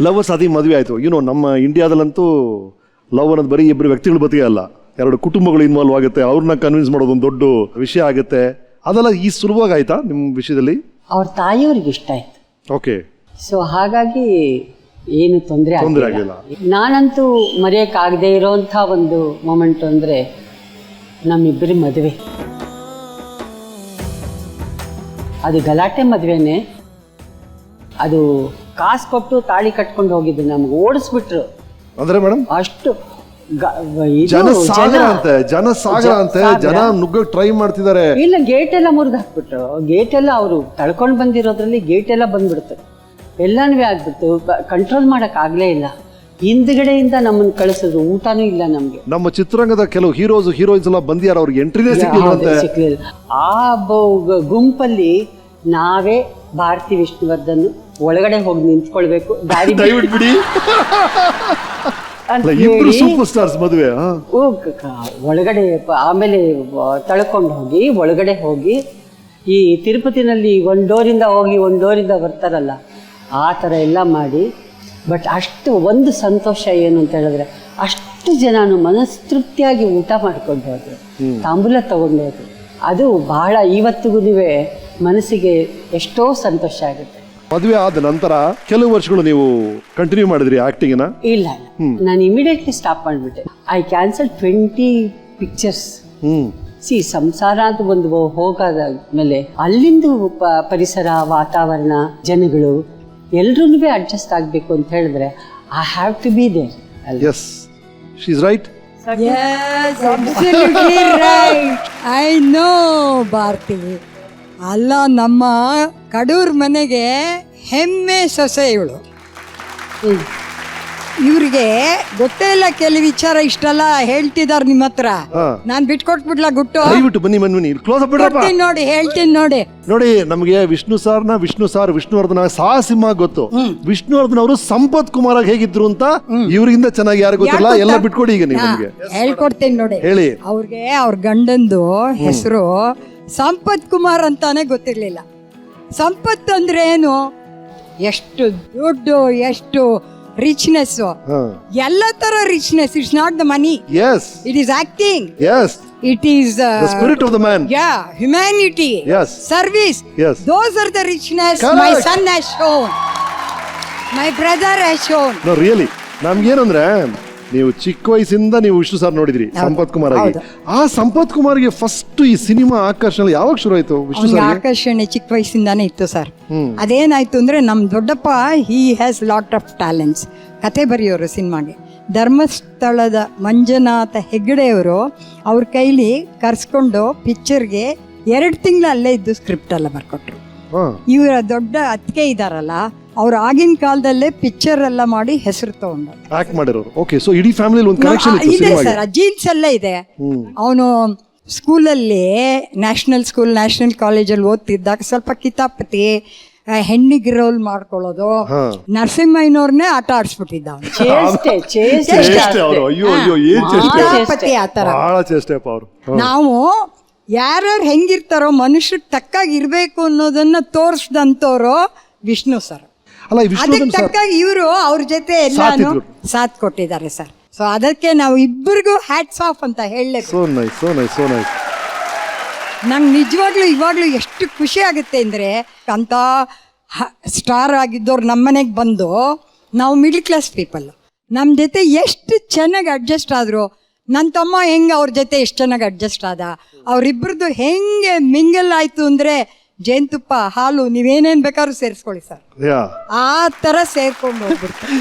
Lovers ಅದೇ ಮದುವೆ ಆಯಿತು. ನಮ್ಮ ಇಂಡಿಯಾದಲ್ಲಂತೂ ಲವ್ ಅನ್ನೋದು ಬರೀ ಇಬ್ಬರು ವ್ಯಕ್ತಿಗಳು ಬದುಕೇ ಅಲ್ಲ, 2 ಕುಟುಂಬಗಳು ಇನ್ವಾಲ್ವ್ ಆಗುತ್ತೆ, ಅವ್ರನ್ನ ಕನ್ವಿನ್ಸ್ ಮಾಡೋದು ಒಂದು ದೊಡ್ಡ ವಿಷಯ ಆಗುತ್ತೆ. ಅದೆಲ್ಲ ಈ ಸುಲಭವಾಗಿ ಆಯ್ತಾ ನಿಮ್ಮ ವಿಷಯದಲ್ಲಿ? ಅವ್ರ ತಾಯಿಯವ್ರಿಗೆ ಇಷ್ಟ ಆಯ್ತು. ಓಕೆ. ಸೊ ಹಾಗಾಗಿ ಏನು ತೊಂದರೆ ಆಗಿಲ್ಲ. ನಾನಂತೂ ಮರೆಯೋಕ್ಕಾಗದೇ ಇರೋಂಥ ಒಂದು ಮೊಮೆಂಟ್ ಅಂದರೆ ನಮ್ಮಿಬ್ಬರ ಮದುವೆ. ಅದು ಗಲಾಟೆ ಮದುವೆನೇ. ಅದು ಕಾಸು ಕೊಟ್ಟು ತಾಳಿ ಕಟ್ಕೊಂಡು ಹೋಗಿದ್ದು, ನಮ್ಗೆ ಓಡಿಸ್ಬಿಟ್ರು. ಅಂದ್ರೆ ಮೇಡಮ್ ಅಷ್ಟು ಜನಸಾಗರ ಅಂತೆ, ಜನ ನುಗ್ಗಕ್ಕೆ ಟ್ರೈ ಮಾಡ್ತಿದ್ದಾರೆ. ಇಲ್ಲ, ಗೇಟ್ ಎಲ್ಲ ಮುರಿದು ಹಾಕ್ಬಿಟ್ರು. ಗೇಟ್ ಎಲ್ಲ ಅವರು ತಳ್ಕೊಂಡು ಬಂದಿರೋದ್ರಲ್ಲಿ ಗೇಟ್ ಎಲ್ಲ ಬಂದ್ಬಿಡ್ತು, ಎಲ್ಲನೂ ಆಗ್ಬಿಡ್ತು. ಕಂಟ್ರೋಲ್ ಮಾಡಕ್ ಆಗ್ಲೇ ಇಲ್ಲ. ಹಿಂದ್ಗಡೆಯಿಂದ ನಮ್ಮನ್ನು ಕಳಿಸಿದ್ರು, ಊಟನೂ ಇಲ್ಲ ನಮ್ಗೆ. ನಮ್ಮ ಚಿತ್ರರಂಗದ ಕೆಲವು ಹೀರೋಯಿನ್ಸ್ ಎಲ್ಲ ಬಂದಿಯಾರ, ಅವ್ರಿಗೆ ಎಂಟ್ರಿನೇ ಸಿಕ್ಲಿಲ್ಲ. ಆ ಗುಂಪಲ್ಲಿ ನಾವೇ ಭಾರತಿ ವಿಷ್ಣುವರ್ಧನ್ ಒಳಗಡೆ ಹೋಗಿ ನಿಂತ್ಕೊಳ್ಬೇಕು, ದಾರಿ ಬಿಡಿ. ಸೂಪರ್ ಸ್ಟಾರ್ಸ್ ಮದುವೆ ಒಳಗಡೆ, ಆಮೇಲೆ ತಳ್ಕೊಂಡು ಹೋಗಿ ಒಳಗಡೆ ಹೋಗಿ, ಈ ತಿರುಪತಿನಲ್ಲಿ ಒಂದು ಡೋರಿಂದ ಹೋಗಿ ಒಂದು ಡೋರಿಂದ ಬರ್ತಾರಲ್ಲ, ಆ ಥರ ಎಲ್ಲ ಮಾಡಿ. ಬಟ್ ಅಷ್ಟು ಒಂದು ಸಂತೋಷ ಏನು ಅಂತ ಹೇಳಿದ್ರೆ, ಅಷ್ಟು ಜನನು ಮನಸ್ತೃಪ್ತಿಯಾಗಿ ಊಟ ಮಾಡ್ಕೊಂಡು ಹೋದ್ರು, ತಾಂಬೂಲ ತಗೊಂಡು ಹೋದ್ರು. ಅದು ಬಹಳ ಇವತ್ತಿಗೂ ಮನಸ್ಸಿಗೆ ಎಷ್ಟೋ ಸಂತೋಷ ಆಗುತ್ತೆ. ಮದುವೆ ಆದ ನಂತರ ಕೆಲವು ವರ್ಷಗಳು ನೀವು ಕಂಟಿನ್ಯೂ ಮಾಡಿದ್ರಿ ಆಕ್ಟಿಂಗ್? ಇಲ್ಲ, ನಾನು ಇಮಿಡಿಯೇಟ್ಲಿ ಸ್ಟಾಪ್ ಮಾಡಿಬಿಟ್ಟೆ. I cancel 20 pictures. ಸಂಸಾರ ಅಂತ ಒಂದು ಹೋಗಾದ ಮೇಲೆ ಅಲ್ಲಿಂದು ಪರಿಸರ, ವಾತಾವರಣ, ಜನಗಳು ಎಲ್ರೂ ಅಡ್ಜಸ್ಟ್ ಆಗಬೇಕು ಅಂತ ಹೇಳಿದ್ರೆ I have to be there. Yes, she is right. Yes, absolutely right. I know, Bharathi. ಅಲ್ಲ, ನಮ್ಮ ಕಡೂರ್ ಮನೆಗೆ ಹೆಮ್ಮೆ ಸೊಸೆ ಇವಳು. ಇವ್ರಿಗೆ ಗೊತ್ತೇ ಇಲ್ಲ ಕೆಲವು ವಿಚಾರ ಇಷ್ಟೆಲ್ಲ ಹೇಳ್ತಿದಾರ ನಿಮ್ಮ ಹತ್ರ. ನಾನ್ ಬಿಟ್ಕೊಟ್ಬಿಡ್ಲಾ ಗುಟ್ಟು? ಬನ್ನಿ ಕ್ಲೋಸ್ ಅಪ್ ನೋಡಿ, ಹೇಳ್ತೀನಿ ನೋಡಿ. ನಮಗೆ ವಿಷ್ಣುವರ್ಧನ ಸಾಹಸಿಂಹ ಗೊತ್ತು. ವಿಷ್ಣುವರ್ಧನ್ ಅವರು ಸಂಪತ್ ಕುಮಾರ್ ಆಗಿ ಹೇಗಿದ್ರು ಅಂತ ಇವ್ರಿಗಿಂತ ಚೆನ್ನಾಗಿ ಯಾರು ಗೊತ್ತಿಲ್ಲ. ಎಲ್ಲ ಬಿಟ್ಕೊಡಿ ಈಗ ನೀವು. ಹೇಳ್ಕೊಡ್ತೀನಿ ನೋಡಿ. ಹೇಳಿ. ಅವ್ರಿಗೆ ಅವ್ರ ಗಂಡಂದು ಹೆಸರು ಸಂಪತ್ ಕುಮಾರ್ ಅಂತಾನೆ ಗೊತ್ತಿರ್ಲಿಲ್ಲ. ಸಂಪತ್ ಅಂದ್ರೆ ಏನು, ಎಷ್ಟು ದುಡ್ಡು, ಎಷ್ಟು ರಿಚ್ನೆಸ್, ಎಲ್ಲ ತರ richness. It's not the money. Yes. It is acting. Yes. It is the spirit of the man. Yeah, humanity. Yes. Service. Yes. Those are the richness. Correct. My son has shown. My brother has shown. No, really. ನಮ್ಗೇನಂದ್ರೆ, ನೀವು ಚಿಕ್ಕ ವಯಸ್ಸಿಂದ ನೀವು Vishnu sir ನೋಡಿದ್ರಿ ಸಂಪತ್ ಕುಮಾರ್ ಆಗಿ. ಆ Sampath ಕುಮಾರ್ಗೆ first ಈ cinema ಆಕರ್ಷಣೆ ಯಾವಾಗ ಶುರು ಆಯ್ತು? ವಿಷ್ಣು ಸರ್ ಆಕರ್ಷಣೆ ಚಿಕ್ಕ ವಯಸ್ಸಿಂದಾನೇ ಇತ್ತು ಸರ್. ಅದೇನಾಯ್ತು ಅಂದ್ರೆ, ನಮ್ ದೊಡ್ಡಪ್ಪ he has lot of talents. ಕತೆ ಬರೆಯೋರು ಸಿನಿಮಾಗೆ. ಧರ್ಮಸ್ಥಳದ ಮಂಜುನಾಥ ಹೆಗ್ಗಡೆಯವರು ಅವ್ರ ಕೈಲಿ ಕರ್ಸ್ಕೊಂಡು ಪಿಕ್ಚರ್ಗೆ 2 ತಿಂಗಳು ಅಲ್ಲೇ ಇದ್ದು ಸ್ಕ್ರಿಪ್ಟ್ ಎಲ್ಲ ಬರ್ಕೊಟ್ರು. ಇವರ ದೊಡ್ಡ ಅತ್ತಿಗೆ ಇದಾರಲ್ಲ, ಅವ್ರು ಆಗಿನ ಕಾಲದಲ್ಲೇ ಪಿಕ್ಚರ್ ಎಲ್ಲ ಮಾಡಿ ಹೆಸರು ತಗೊಂಡು ಆಕ್ಟ್ ಮಾಡಿರೋರು. ಓಕೆ, ಸೊ ಇಡೀ ಫ್ಯಾಮಿಲಿ ಒಂದು ಕನೆಕ್ಷನ್ ಇದೆ ಸರ್. ಜೀನ್ಸ್ ಎಲ್ಲ ಇದೆ. ಅವನು ಸ್ಕೂಲಲ್ಲಿ ನ್ಯಾಷನಲ್ ಕಾಲೇಜಲ್ಲಿ ಓದ್ತಿದ್ದಾಗ ಸ್ವಲ್ಪ ಕಿತಾಪತಿ, ಹೆಣ್ಣಿಗೆ ರೋಲ್ ಮಾಡ್ಕೊಳ್ಳೋದು, ನರಸಿಂಹಯ್ಯನವ್ರನ್ನೇ ಆಟ ಆಡಿಸ್ಬಿಟ್ಟಿದ್ದ. ನಾವು ಯಾರ್ಯಾರು ಹೆಂಗಿರ್ತಾರೋ ಮನುಷ್ಯಕ್ಕೆ ತಕ್ಕಾಗಿ ಇರ್ಬೇಕು ಅನ್ನೋದನ್ನ ತೋರಿಸ್ದಂತವ್ರು ವಿಷ್ಣು ಸರ್. ಅದಕ್ಕೆ ತಕ್ಕಾಗಿ ಇವರು ಅವ್ರ ಜೊತೆ ಎಲ್ಲಾನು ಸಾಥ್ ಕೊಟ್ಟಿದ್ದಾರೆ ಸರ್. ಸೊ ಅದಕ್ಕೆ ನಾವು ಇಬ್ಬರಿಗೂ ಹ್ಯಾಟ್ಸ್ ಆಫ್ ಅಂತ ಹೇಳಬೇಕು. ನಂಗೆ ನಿಜವಾಗ್ಲೂ ಇವಾಗ್ಲೂ ಎಷ್ಟು ಖುಷಿ ಆಗುತ್ತೆ ಅಂದರೆ, ಅಂತ ಸ್ಟಾರ್ ಆಗಿದ್ದವ್ರು ನಮ್ಮನೆಗೆ ಬಂದು, ನಾವು ಮಿಡ್ಲ್ ಕ್ಲಾಸ್ ಪೀಪಲ್, ನಮ್ಮ ಜೊತೆ ಎಷ್ಟು ಚೆನ್ನಾಗಿ ಅಡ್ಜಸ್ಟ್ ಆದರು. ನನ್ನ ತಮ್ಮ ಹೆಂಗೆ ಅವ್ರ ಜೊತೆ ಎಷ್ಟು ಚೆನ್ನಾಗಿ ಅಡ್ಜಸ್ಟ್ ಆದ. ಅವರಿಬ್ಬರದು ಹೆಂಗೆ ಮಿಂಗಲ್ ಆಯಿತು ಅಂದರೆ, ಜೇನುತುಪ್ಪ, ಹಾಲು, ನೀವೇನೇನು ಬೇಕಾದ್ರೂ ಸೇರಿಸ್ಕೊಳ್ಳಿ ಸರ್, ಆ ಥರ ಸೇರ್ಕೊಂಡು ಹೋಗ್ಬಿಡ್ತಾರೆ.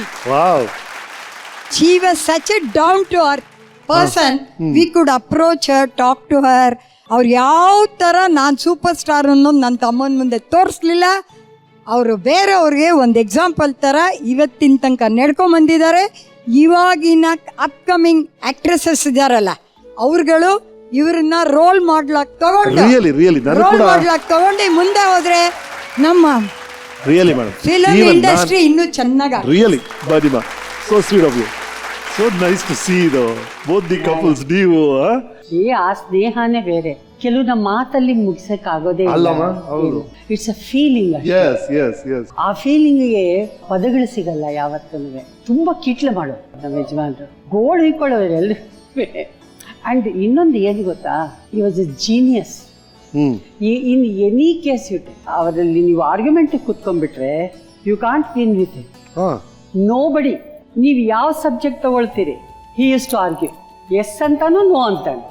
She was such a down to earth person. We could approach her, talk to her. ಅವ್ರು ಯಾವ ಥರ ನಾನು ಸೂಪರ್ ಸ್ಟಾರ್ ಅನ್ನೋದು ನನ್ನ ತಮ್ಮನ ಮುಂದೆ ತೋರಿಸ್ಲಿಲ್ಲ. ಅವರು ಬೇರೆಯವ್ರಿಗೆ ಒಂದು ಎಕ್ಸಾಂಪಲ್ ಥರ ಇವತ್ತಿನ ತನಕ ನಡ್ಕೊಂಬಂದಿದ್ದಾರೆ. ಇವಾಗಿನ ಅಪ್ಕಮಿಂಗ್ ಆಕ್ಟ್ರೆಸಸ್ ಇದ್ದಾರಲ್ಲ, ಅವ್ರುಗಳು ಇವ್ರನ್ನ ರೋಲ್ ಮಾಡ್ಲಾಕ್ ತಗೊಂಡು ಮುಂದೆ ಹೋದ್ರೆ ನಮ್ಮ ಫಿಲಂ ಇಂಡಸ್ಟ್ರಿ ಇನ್ನೂ ಚೆನ್ನಾಗಿ. So nice to see both the couples. ನೀವು ಆ ಸ್ನೇಹನೇ ಬೇರೆ. ಕೆಲವು ನಮ್ಮ ಮಾತಲ್ಲಿ ಮುಗಿಸಕ್ಕಾಗೋದೇ ಅಲ್ಲಮ್ಮ, ಹೌದು. It's a feeling. Yes yes yes. ಆ ಫೀಲಿಂಗ್ಗೆ ಪದಗಳು ಸಿಗಲ್ಲ ಯಾವತ್ತೂ. ತುಂಬಾ ಕಿಟ್ಲೆ ಮಾಡೋರು ನಮ್ಮ ಯಜಮಾನ್ರು, ಗೋಳು ಇಕ್ಕೊಳ್ಳೋರು ಎಲ್ಲರೂ. ಅಂಡ್ ಇನ್ನೊಂದು ಏನು ಗೊತ್ತಾ, ಈ was a genius. In any case ಅವರಲ್ಲಿ ನೀವು ಆರ್ಗ್ಯುಮೆಂಟ್ ಕುತ್ಕೊಂಡ್ಬಿಟ್ರೆ you can't win with it. Nobody. ನೀವು ಯಾವ ಸಬ್ಜೆಕ್ಟ್ ತಗೊಳ್ತೀರಿ, he is to argue, yes ಅಂತಾನು ನೋ ಅಂತಾನು.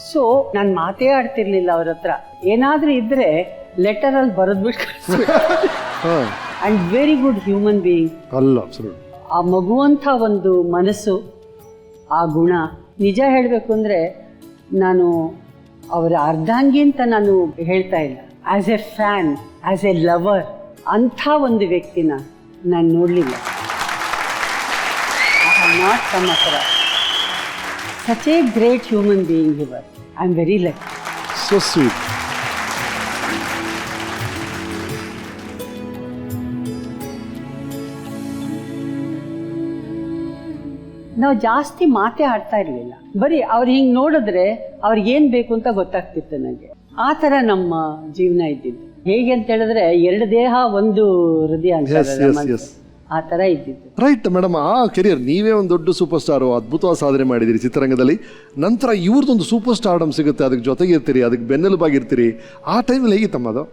ಸೊ ನಾನು ಮಾತೇ ಆಡ್ತಿರ್ಲಿಲ್ಲ ಅವ್ರ ಹತ್ರ. ಏನಾದ್ರೂ ಇದ್ರೆ ಲೆಟರ್ ಅಲ್ಲಿ ಬರೆದ್ಬಿಟ್ಟು and very good human being. ಆ ಮಗುವಂಥ ಒಂದು ಮನಸ್ಸು, ಆ ಗುಣ, ನಿಜ ಹೇಳಬೇಕು ಅಂದರೆ ನಾನು ಅವರ ಅರ್ಧಾಂಗಿ ಅಂತ ನಾನು ಹೇಳ್ತಾ ಇಲ್ಲ. As A fan, as A lover, ಅಂಥ ಒಂದು ವ್ಯಕ್ತಿನ ನಾನು ನೋಡಲಿಲ್ಲ. I have not come across such a great human being he was. I am very lucky. So sweet. ನಾವು ಜಾಸ್ತಿ ಮಾತೇ ಆಡ್ತಾ ಇರಲಿಲ್ಲ. ಬರೀ ಅವ್ರು ಹಿಂಗೆ ನೋಡಿದ್ರೆ ಅವ್ರಿಗೇನು ಬೇಕು ಅಂತ ಗೊತ್ತಾಗ್ತಿತ್ತು ನನಗೆ. ಆ ಥರ ನಮ್ಮ ಜೀವನ ಇದ್ದಿದ್ದು. ಹೇಗೆ ಅಂತ ಹೇಳಿದ್ರೆ 2 ದೇಹ 1 ಹೃದಯ ಅಂತ, ಆ ಥರ ಇದ್ದಿದ್ದು. ರೈಟ್ ಮೇಡಮ್, ಆ ಕೆರಿಯರ್ ನೀವೇ ಒಂದು ದೊಡ್ಡ ಸೂಪರ್ ಸ್ಟಾರು, ಅದ್ಭುತವಾದ ಸಾಧನೆ ಮಾಡಿದ್ದೀರಿ ಚಿತ್ರರಂಗದಲ್ಲಿ. ನಂತರ ಇವ್ರದ್ದೊಂದು ಸೂಪರ್ ಸ್ಟಾರ್ಡಮ್ ಸಿಗುತ್ತೆ, ಅದಕ್ಕೆ ಜೊತೆಗೆ ಇರ್ತೀರಿ, ಅದಕ್ಕೆ ಬೆನ್ನೆಲುಬಾಗಿರ್ತೀರಿ. ಆ ಟೈಮಲ್ಲಿ ಹೇಗಿತ್ತಮ್ಮ ಅದು?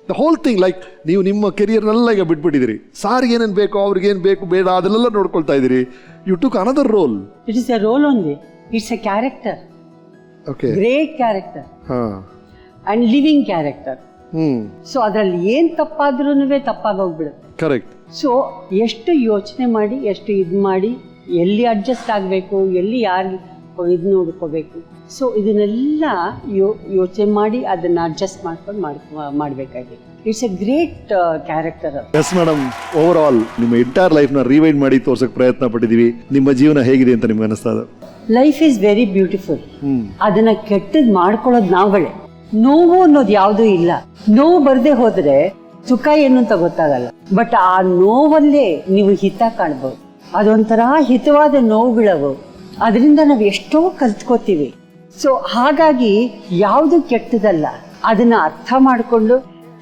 ದ ಹೋಲ್ ಥಿಂಗ್, ಲೈಕ್ ನೀವು ನಿಮ್ಮ ಕೆರಿಯರ್ನೆಲ್ಲ ಈಗ ಬಿಟ್ಬಿಟ್ಟಿದ್ದೀರಿ. ಸಾರಿಗೆ ಏನೇನು ಬೇಕು, ಅವ್ರಿಗೇನು ಬೇಕು ಬೇಡ ಅದನ್ನೆಲ್ಲ ನೋಡ್ಕೊಳ್ತಾ ಇದ್ದೀರಿ. You took another role. It is a role only, it's a character. Okay, great character and living character. So ಅದರಲ್ಲಿ ಏನು ತಪ್ಪಾದ್ರೂ ತಪ್ಪಾಗೋಗ್ಬಿಡುತ್ತೆ. ಕರೆಕ್ಟ್. ಸೊ ಎಷ್ಟು ಯೋಚನೆ ಮಾಡಿ, ಎಷ್ಟು ಇದು ಮಾಡಿ, ಎಲ್ಲಿ ಅಡ್ಜಸ್ಟ್ ಆಗಬೇಕು, ಎಲ್ಲಿ ಯಾರು ಇದು ನೋಡ್ಕೋಬೇಕು, ಸೊ ಇದನ್ನೆಲ್ಲ ಯೋಚನೆ ಮಾಡಿ ಅದನ್ನು ಅಡ್ಜಸ್ಟ್ ಮಾಡ್ಕೊಂಡು ಮಾಡಬೇಕಾಗಿದೆ. It's A great character. Yes madam, over all ನಿಮ್ಮ ಎಂಟೈರ್ ಲೈಫ್ನ ರಿವೈಂಡ್ ಮಾಡಿ ತೋರ್ಸಕ್ಕೆ ಪ್ರಯತ್ನ ಪಟ್ಟಿದ್ದೀವಿ. ನಿಮ್ಮ ಜೀವನ ಹೇಗಿದೆ ಅಂತ ನಿಮ್ಗೆ ಅನಿಸ್ತಾ ಇದೆ? Life is very beautiful. ಅದನ್ನ ಕೆಟ್ಟದ್ದು ಮಾಡ್ಕೊಳ್ಳೋದು ನಾವುಗಳೇ. ನೋವು ಅನ್ನೋದು ಯಾವುದೂ ಇಲ್ಲ. ನೋವು ಬರದೆ ಹೋದ್ರೆ ಸುಖ ಏನು ಅಂತ ಗೊತ್ತಾಗಲ್ಲ. ಬಟ್ ಆ ನೋವಲ್ಲೇ ನೀವು ಹಿತ ಕಾಣ್ಬೋದು. ಅದೊಂಥರ ಹಿತವಾದ ನೋವುಗಳವು. ಅದರಿಂದ ನಾವು ಎಷ್ಟೋ ಕಲ್ತ್ಕೋತೀವಿ. ಸೊ ಹಾಗಾಗಿ ಯಾವುದು ಕೆಟ್ಟದಲ್ಲ, ಅದನ್ನ ಅರ್ಥ ಮಾಡಿಕೊಂಡು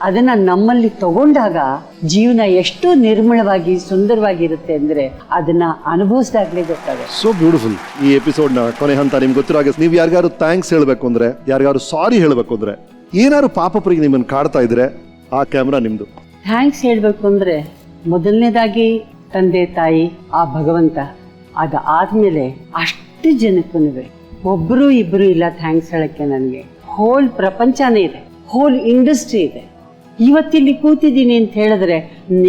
ಅದನ್ನ ನಮ್ಮಲ್ಲಿ ತಗೊಂಡಾಗ ಜೀವನ ಎಷ್ಟು ನಿರ್ಮಳವಾಗಿ ಸುಂದರವಾಗಿರುತ್ತೆ ಅಂದ್ರೆ ಅದನ್ನ ಅನುಭವಿಸಿದಾಗಲೇ ಗೊತ್ತಾಗುತ್ತೆ. So beautiful. ಈ ಎಪಿಸೋಡ್ನ ಕೊನೆ ಹಂತ ನಿಮ್ಗೆ ಗೊತ್ತಿರೋ ಹಾಗೆ, ನೀವು ಯಾರಿಗಾರು ಥ್ಯಾಂಕ್ಸ್ ಹೇಳಬೇಕು ಅಂದ್ರೆ, ಯಾರಿಗಾರು ಸಾರಿ ಹೇಳಬೇಕು ಅಂದ್ರೆ, ಏನಾದ್ರು ಪಾಪಪರಿಗೆ ನಿಮ್ಮನ್ನು ಕಾಡ್ತಾ ಇದ್ರೆ ಆ ಕ್ಯಾಮ್ರಾ ನಿಮ್ದು. ಥ್ಯಾಂಕ್ಸ್ ಹೇಳಬೇಕು ಅಂದ್ರೆ ಮೊದಲನೇದಾಗಿ ತಂದೆ ತಾಯಿ, ಆ ಭಗವಂತ. ಅದಾದ್ಮೇಲೆ ಅಷ್ಟು ಜನಕ್ಕೂ ಒಬ್ರು ಇಬ್ರು ಇಲ್ಲ ಥ್ಯಾಂಕ್ಸ್ ಹೇಳಕ್ಕೆ. ನನಗೆ ಹೋಲ್ ಪ್ರಪಂಚನೇ ಇದೆ, ಹೋಲ್ ಇಂಡಸ್ಟ್ರಿ ಇದೆ. ಇವತ್ತಿಲ್ಲಿ ಕೂತಿದ್ದೀನಿ ಅಂತ ಹೇಳಿದ್ರೆ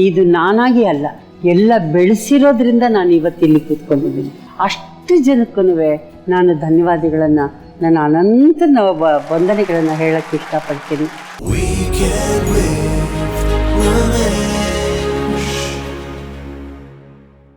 ಇದು ನಾನಾಗಿ ಅಲ್ಲ, ಎಲ್ಲ ಬೆಳೆಸಿರೋದ್ರಿಂದ ನಾನು ಇವತ್ತಿಲ್ಲಿ ಕೂತ್ಕೊಂಡಿದ್ದೀನಿ. ಅಷ್ಟು ಜನಕ್ಕೂ ನಾನು ಧನ್ಯವಾದಗಳನ್ನು, ನನ್ನ ಅನಂತ ವಂದನೆಗಳನ್ನು ಹೇಳಕ್ಕೆ ಇಷ್ಟಪಡ್ತೀನಿ.